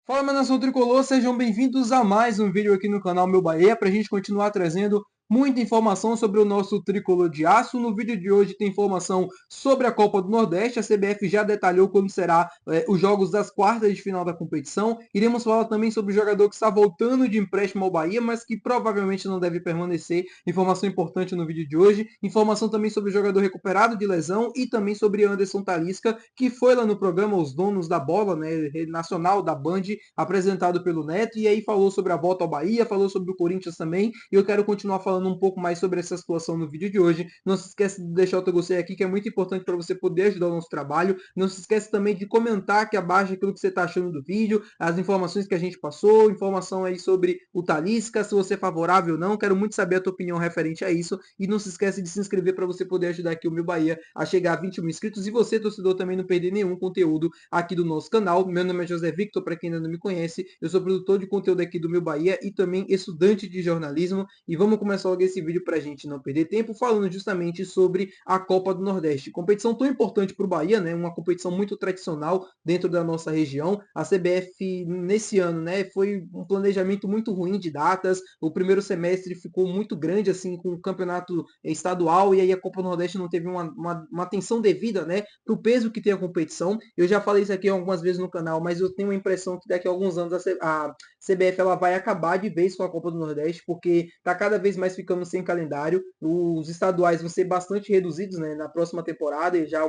Fala, minha nação tricolor, sejam bem-vindos a mais um vídeo aqui no canal Meu Bahia, para a gente continuar trazendo muita informação sobre o nosso tricolor de aço. No vídeo de hoje tem informação sobre a Copa do Nordeste, a CBF já detalhou como será os jogos das quartas de final da competição. Iremos falar também sobre o jogador que está voltando de empréstimo ao Bahia, mas que provavelmente não deve permanecer. Informação importante no vídeo de hoje. Informação também sobre o jogador recuperado de lesão e também sobre Anderson Talisca, que foi lá no programa Os Donos da Bola, né, Rede Nacional da Band, apresentado pelo Neto, e aí falou sobre a volta ao Bahia, falou sobre o Corinthians também, e eu quero continuar falando um pouco mais sobre essa situação no vídeo de hoje. Não se esquece de deixar o teu gostei aqui, que é muito importante para você poder ajudar o nosso trabalho. Não se esquece também de comentar aqui abaixo aquilo que você está achando do vídeo, as informações que a gente passou, informação aí sobre o Talisca, se você é favorável ou não. Quero muito saber a tua opinião referente a isso. E não se esquece de se inscrever para você poder ajudar aqui o Meu Bahia a chegar a 20 mil inscritos. E você, torcedor, também não perder nenhum conteúdo aqui do nosso canal. Meu nome é José Victor, para quem ainda não me conhece. Eu sou produtor de conteúdo aqui do Meu Bahia e também estudante de jornalismo. E vamos começar logo esse vídeo para a gente não perder tempo, falando justamente sobre a Copa do Nordeste. Competição tão importante para o Bahia, né? Uma competição muito tradicional dentro da nossa região. A CBF nesse ano, né, foi um planejamento muito ruim de datas. O primeiro semestre ficou muito grande assim com o campeonato estadual e aí a Copa do Nordeste não teve uma atenção devida, né, para o peso que tem a competição. Eu já falei isso aqui algumas vezes no canal, mas eu tenho a impressão que daqui a alguns anos a CBF ela vai acabar de vez com a Copa do Nordeste, porque está cada vez mais ficando sem calendário. Os estaduais vão ser bastante reduzidos, né, na próxima temporada, e já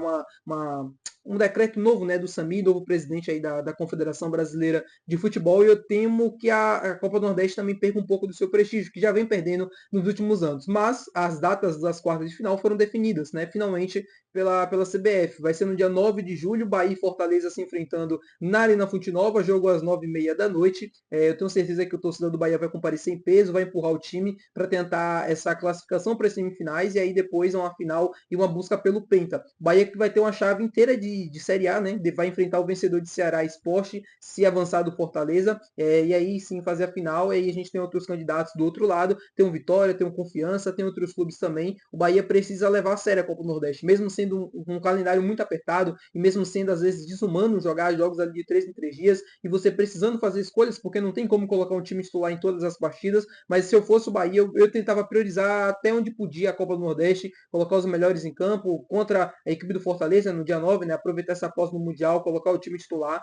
um decreto novo, né, do Sami, novo presidente aí da Confederação Brasileira de Futebol, e eu temo que a Copa do Nordeste também perca um pouco do seu prestígio, que já vem perdendo nos últimos anos. Mas as datas das quartas de final foram definidas, né, finalmente pela CBF. Vai ser no dia 9 de julho, Bahia e Fortaleza se enfrentando na Arena Fonte Nova, jogo às 9h30 da noite. Eu tenho certeza que o torcedor do Bahia vai comparecer em peso, vai empurrar o time para tentar essa classificação para as semifinais e aí depois uma final e uma busca pelo Penta. Bahia que vai ter uma chave inteira de Série A, né? Vai enfrentar o vencedor de Ceará Esporte, se avançar do Fortaleza, e aí sim fazer a final. E aí a gente tem outros candidatos do outro lado, tem um Vitória, tem um Confiança, tem outros clubes também. O Bahia precisa levar a sério a Copa do Nordeste, mesmo sendo um calendário muito apertado e mesmo sendo às vezes desumano jogar jogos ali de 3 em 3 dias e você precisando fazer escolhas, porque não tem como colocar um time titular em todas as partidas. Mas se eu fosse o Bahia, eu tentava priorizar até onde podia a Copa do Nordeste, colocar os melhores em campo contra a equipe do Fortaleza no dia 9, né, aproveitar essa pausa no Mundial, colocar o time titular,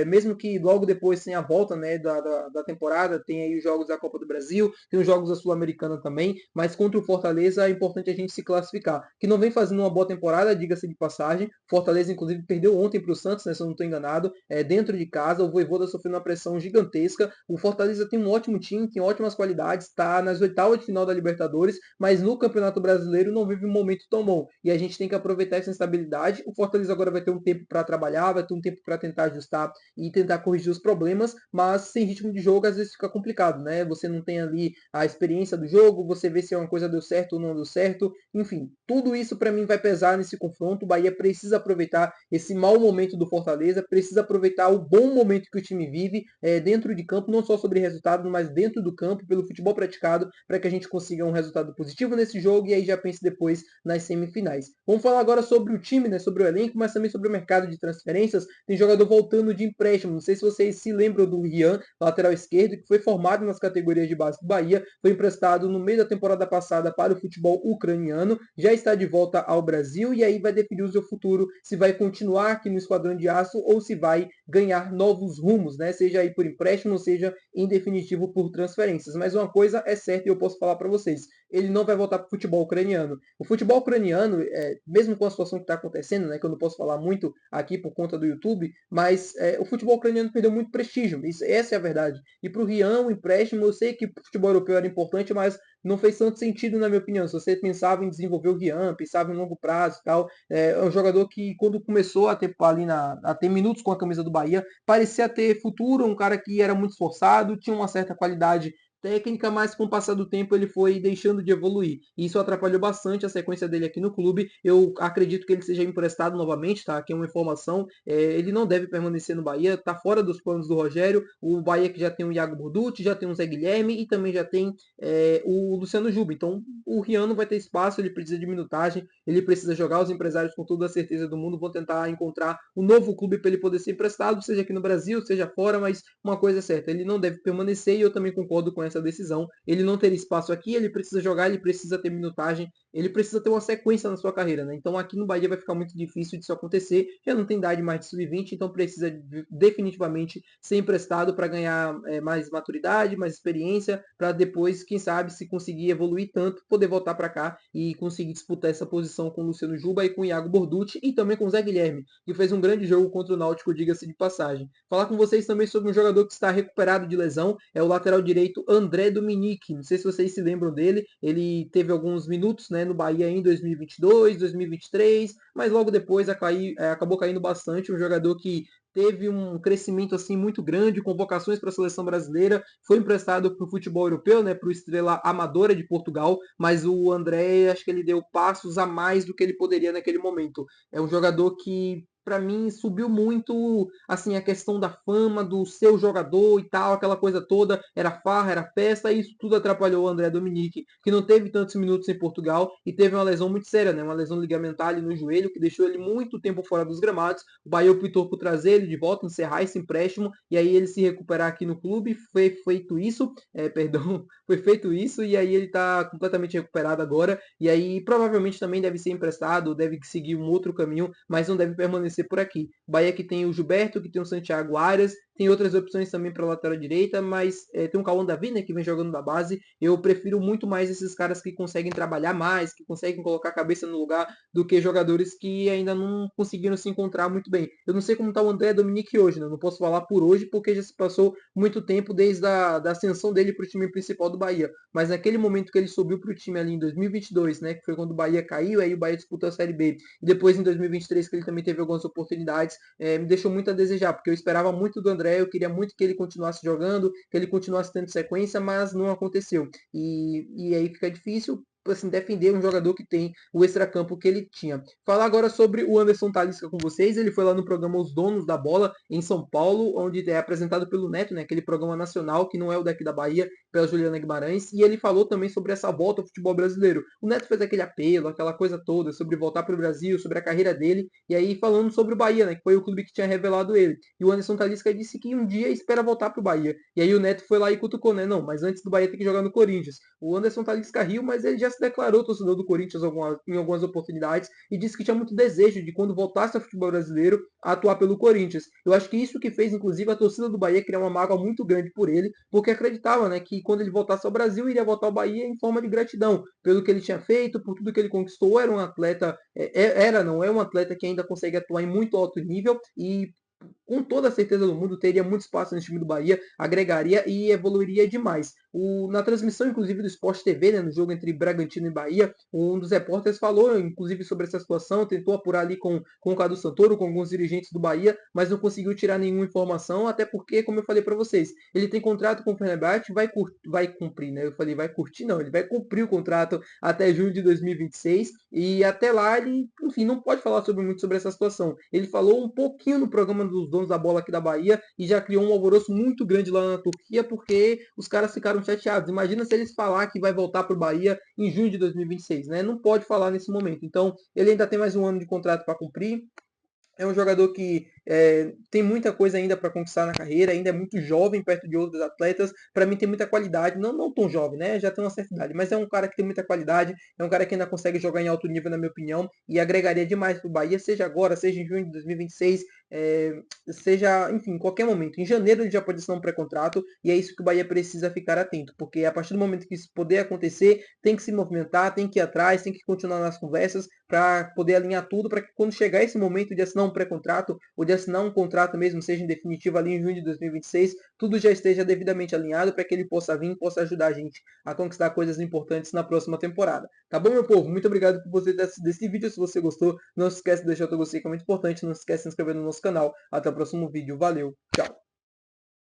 mesmo que logo depois sem a volta, né, da temporada, tem aí os jogos da Copa do Brasil, tem os jogos da Sul-Americana também, mas contra o Fortaleza é importante a gente se classificar, que não vem fazendo uma boa temporada, diga-se de passagem. Fortaleza inclusive perdeu ontem para o Santos, né, se eu não estou enganado, dentro de casa. O Vojvoda sofreu uma pressão gigantesca. O Fortaleza tem um ótimo time, tem ótimas qualidades, está nas oitavas de final da Libertadores, mas no Campeonato Brasileiro não vive um momento tão bom. E a gente tem que aproveitar essa instabilidade. O Fortaleza agora vai ter um tempo para trabalhar, vai ter um tempo para tentar ajustar e tentar corrigir os problemas, mas sem ritmo de jogo às vezes fica complicado, né? Você não tem ali a experiência do jogo, você vê se uma coisa deu certo ou não deu certo. Enfim, tudo isso para mim vai pesar nesse confronto. O Bahia precisa aproveitar esse mau momento do Fortaleza, precisa aproveitar o bom momento que o time vive dentro de campo, não só sobre resultado, mas dentro do campo, pelo futebol praticado, para que a gente consiga um resultado positivo nesse jogo e aí já pense depois nas semifinais. Vamos falar agora sobre o time, né, sobre o elenco, mas também sobre o mercado de transferências. Tem jogador voltando de empréstimo. Não sei se vocês se lembram do Rian, lateral esquerdo, que foi formado nas categorias de base do Bahia, foi emprestado no meio da temporada passada para o futebol ucraniano, já está de volta ao Brasil e aí vai definir o seu futuro, se vai continuar aqui no Esquadrão de Aço ou se vai ganhar novos rumos, né? Seja aí por empréstimo, seja em definitivo por transferências. Mas uma coisa é certa e eu posso falar para vocês, ele não vai voltar para o futebol ucraniano. O futebol ucraniano, mesmo com a situação que está acontecendo, né, que eu não posso falar muito aqui por conta do YouTube, mas o futebol ucraniano perdeu muito prestígio, essa é a verdade. E para o Rian, o empréstimo, eu sei que o futebol europeu era importante, mas não fez tanto sentido, na minha opinião. Se você pensava em desenvolver o Rian, pensava em longo prazo e tal, é um jogador que, quando começou a ter ali a ter minutos com a camisa do Bahia, parecia ter futuro, um cara que era muito esforçado, tinha uma certa qualidade técnica, mas com o passar do tempo ele foi deixando de evoluir. E isso atrapalhou bastante a sequência dele aqui no clube. Eu acredito que ele seja emprestado novamente, tá? Aqui é uma informação. Ele não deve permanecer no Bahia, tá fora dos planos do Rogério. O Bahia que já tem o Iago Borducci, já tem o Zé Guilherme e também já tem o Luciano Juba. Então o Rian não vai ter espaço, ele precisa de minutagem, ele precisa jogar. Os empresários, com toda a certeza do mundo, vão tentar encontrar um novo clube para ele poder ser emprestado, seja aqui no Brasil, seja fora, mas uma coisa é certa, ele não deve permanecer e eu também concordo com essa decisão. Ele não ter espaço aqui, ele precisa jogar, ele precisa ter minutagem, ele precisa ter uma sequência na sua carreira, né? Então aqui no Bahia vai ficar muito difícil disso acontecer. Já não tem idade mais de sub-20, então precisa definitivamente ser emprestado para ganhar mais maturidade, mais experiência, para depois, quem sabe, se conseguir evoluir tanto, poder voltar para cá e conseguir disputar essa posição com o Luciano Juba e com o Iago Borducci e também com o Zé Guilherme, que fez um grande jogo contra o Náutico, diga-se de passagem. Falar com vocês também sobre um jogador que está recuperado de lesão, é o lateral direito André Dominique. Não sei se vocês se lembram dele, ele teve alguns minutos, né, no Bahia em 2022, 2023, mas logo depois acabou caindo bastante. Um jogador que teve um crescimento assim muito grande, convocações para a seleção brasileira, foi emprestado para o futebol europeu, né, para o Estrela Amadora de Portugal, mas o André, acho que ele deu passos a mais do que ele poderia naquele momento. É um jogador que para mim subiu muito assim a questão da fama do seu jogador e tal, aquela coisa toda, era farra, era festa, e isso tudo atrapalhou o André Dominique, que não teve tantos minutos em Portugal e teve uma lesão muito séria, né, uma lesão ligamentar ali no joelho que deixou ele muito tempo fora dos gramados. O Bahia optou por trazer ele de volta, encerrar esse empréstimo e aí ele se recuperar aqui no clube. Foi feito isso, foi feito isso e aí ele está completamente recuperado agora e aí provavelmente também deve ser emprestado, deve seguir um outro caminho, mas não deve permanecer por aqui. O Bahia que tem o Gilberto, que tem o Santiago Arias, tem outras opções também para a lateral direita, mas tem o Cauã Davi, né, que vem jogando da base. Eu prefiro muito mais esses caras que conseguem trabalhar mais, que conseguem colocar a cabeça no lugar, do que jogadores que ainda não conseguiram se encontrar muito bem. Eu não sei como está o André Dominique hoje, né? Não posso falar por hoje, porque já se passou muito tempo desde da ascensão dele para o time principal do Bahia. Mas naquele momento que ele subiu para o time ali em 2022, né, que foi quando o Bahia caiu, aí o Bahia disputou a Série B. E depois em 2023, que ele também teve algumas oportunidades, me deixou muito a desejar, porque eu esperava muito do André, eu queria muito que ele continuasse jogando, que ele continuasse tendo sequência, mas não aconteceu. E aí fica difícil assim, defender um jogador que tem o extracampo que ele tinha. Falar agora sobre o Anderson Talisca com vocês. Ele foi lá no programa Os Donos da Bola, em São Paulo, onde é apresentado pelo Neto, né, aquele programa nacional que não é o daqui da Bahia, pela Juliana Guimarães, e ele falou também sobre essa volta ao futebol brasileiro. O Neto fez aquele apelo, aquela coisa toda, sobre voltar para o Brasil, sobre a carreira dele, e aí falando sobre o Bahia, né, que foi o clube que tinha revelado ele. E o Anderson Talisca disse que um dia espera voltar para o Bahia. E aí o Neto foi lá e cutucou, né, não, mas antes do Bahia tem que jogar no Corinthians. O Anderson Talisca riu, mas ele já se declarou torcedor do Corinthians em algumas oportunidades e disse que tinha muito desejo de, quando voltasse ao futebol brasileiro, atuar pelo Corinthians. Eu acho que isso que fez, inclusive, a torcida do Bahia criar uma mágoa muito grande por ele, porque acreditava, né, que quando ele voltasse ao Brasil, iria voltar ao Bahia em forma de gratidão pelo que ele tinha feito, por tudo que ele conquistou. Era um atleta, não é um atleta que ainda consegue atuar em muito alto nível e com toda a certeza do mundo, teria muito espaço nesse time do Bahia, agregaria e evoluiria demais. Na transmissão, inclusive, do Sport TV, né, no jogo entre Bragantino e Bahia, um dos repórteres falou, inclusive, sobre essa situação, tentou apurar ali com o Cadu Santoro, com alguns dirigentes do Bahia, mas não conseguiu tirar nenhuma informação, até porque, como eu falei para vocês, ele tem contrato com o Fenerbahçe, vai cumprir, né? Eu falei, vai curtir, não, ele vai cumprir o contrato até junho de 2026, e até lá ele, enfim, não pode falar muito sobre essa situação. Ele falou um pouquinho no programa dos donos da bola aqui da Bahia e já criou um alvoroço muito grande lá na Turquia, porque os caras ficaram chateados. Imagina se eles falar que vai voltar para o Bahia em junho de 2026, né? Não pode falar nesse momento. Então, ele ainda tem mais um ano de contrato para cumprir. É um jogador que tem muita coisa ainda para conquistar na carreira, ainda é muito jovem perto de outros atletas. Para mim tem muita qualidade, não tão jovem, né? Já tem uma certa idade, mas é um cara que tem muita qualidade, é um cara que ainda consegue jogar em alto nível, na minha opinião, e agregaria demais para o Bahia, seja agora, seja em junho de 2026, seja, enfim, em qualquer momento. Em janeiro ele já pode assinar um pré-contrato e é isso que o Bahia precisa ficar atento, porque a partir do momento que isso poder acontecer, tem que se movimentar, tem que ir atrás, tem que continuar nas conversas para poder alinhar tudo, para que quando chegar esse momento de assinar um pré-contrato ou de assinar um contrato mesmo, seja em definitivo ali em junho de 2026, tudo já esteja devidamente alinhado para que ele possa vir e possa ajudar a gente a conquistar coisas importantes na próxima temporada. Tá bom, meu povo? Muito obrigado por você desse vídeo. Se você gostou, não se esquece de deixar o seu gostei, que é muito importante. Não se esquece de se inscrever no nosso canal. Até o próximo vídeo. Valeu, tchau!